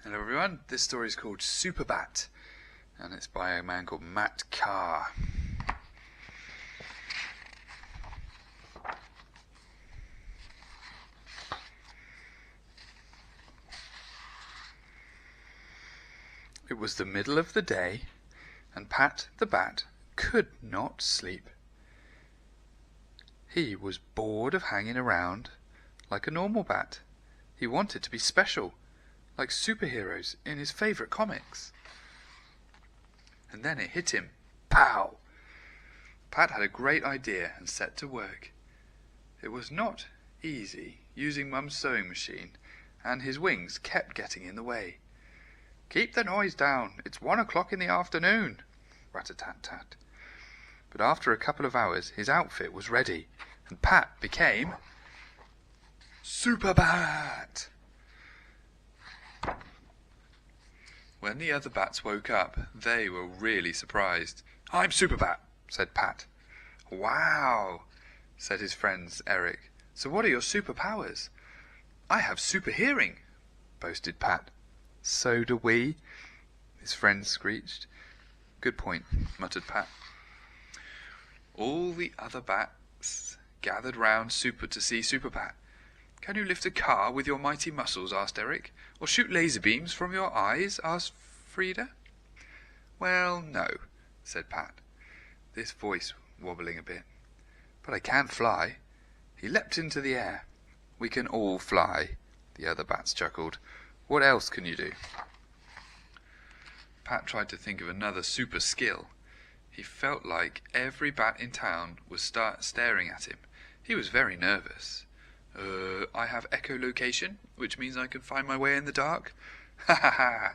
Hello everyone, this story is called Super Bat, and it's by a man called Matt Carr. It was the middle of the day, and Pat the Bat could not sleep. He was bored of hanging around like a normal bat. He wanted to be special, like superheroes in his favourite comics. And then it hit him. Pow! Pat had a great idea and set to work. It was not easy using Mum's sewing machine, and his wings kept getting in the way. "Keep the noise down, it's 1 o'clock in the afternoon," rat-a-tat-tat. But after a couple of hours his outfit was ready, and Pat became Super Bat. When the other bats woke up, they were really surprised. "I'm Super Bat," said Pat. "Wow," said his friends Eric. "So what are your superpowers?" "I have super hearing," boasted Pat. "So do we," his friends screeched. "Good point," muttered Pat. All the other bats gathered round Super to see Super Bat. "Can you lift a car with your mighty muscles?" asked Eric. "Or shoot laser beams from your eyes?" asked Frida. "Well, no," said Pat, this voice wobbling a bit. "But I can fly." He leapt into the air. "We can all fly," the other bats chuckled. "What else can you do?" Pat tried to think of another super skill. He felt like every bat in town was staring at him. He was very nervous. "I have echolocation, which means I can find my way in the dark." "Ha ha ha!"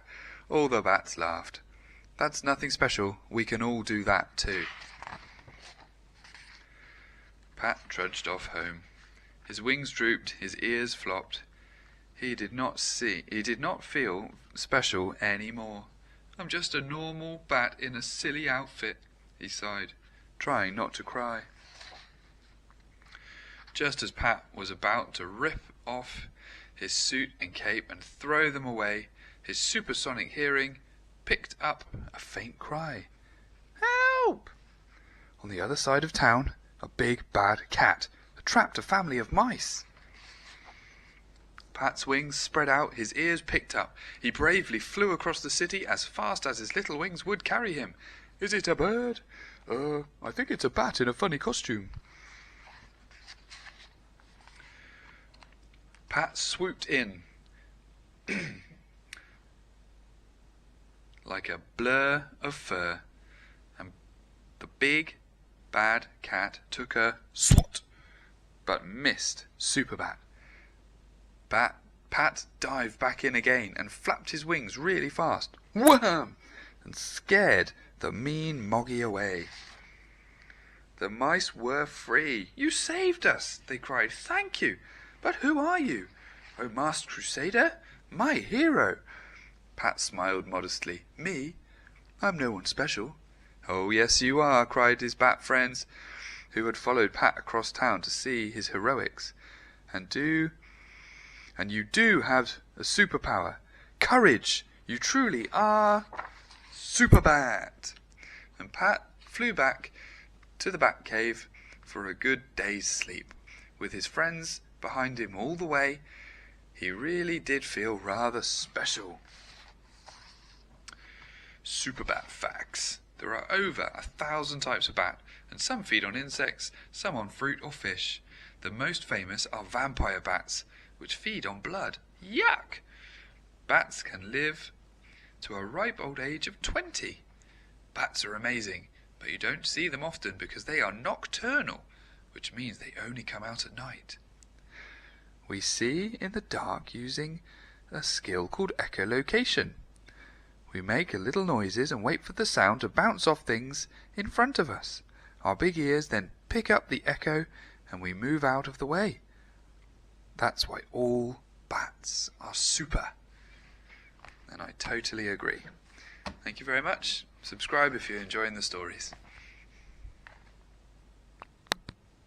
All the bats laughed. "That's nothing special. We can all do that too." Pat trudged off home. His wings drooped, his ears flopped. He did not feel special any more. "I'm just a normal bat in a silly outfit," he sighed, trying not to cry. Just as Pat was about to rip off his suit and cape and throw them away, his supersonic hearing picked up a faint cry. "Help!" On the other side of town, a big bad cat had trapped a family of mice. Pat's wings spread out, his ears picked up. He bravely flew across the city as fast as his little wings would carry him. "Is it a bird?" I think it's a bat in a funny costume." Pat swooped in like a blur of fur, and the big bad cat took a swat, but missed Super Bat. Pat dived back in again and flapped his wings really fast. Wham! And scared the mean Moggy away. The mice were free. "You saved us," they cried. "Thank you. But who are you?" "Oh, Masked Crusader, my hero." Pat smiled modestly. "Me? I'm no one special." "Oh, yes, you are," cried his bat friends, who had followed Pat across town to see his heroics. And you do have a superpower. Courage! You truly are Super Bat." And Pat flew back to the Bat Cave for a good day's sleep. With his friends behind him all the way, he really did feel rather special. Super Bat facts. There are over 1,000 types of bat, and some feed on insects, some on fruit or fish. The most famous are vampire bats, which feed on blood. Yuck! Bats can live to a ripe old age of 20. Bats are amazing, but you don't see them often because they are nocturnal, which means they only come out at night. We see in the dark using a skill called echolocation. We make little noises and wait for the sound to bounce off things in front of us. Our big ears then pick up the echo and we move out of the way. That's why all bats are super. And I totally agree. Thank you very much. Subscribe if you're enjoying the stories.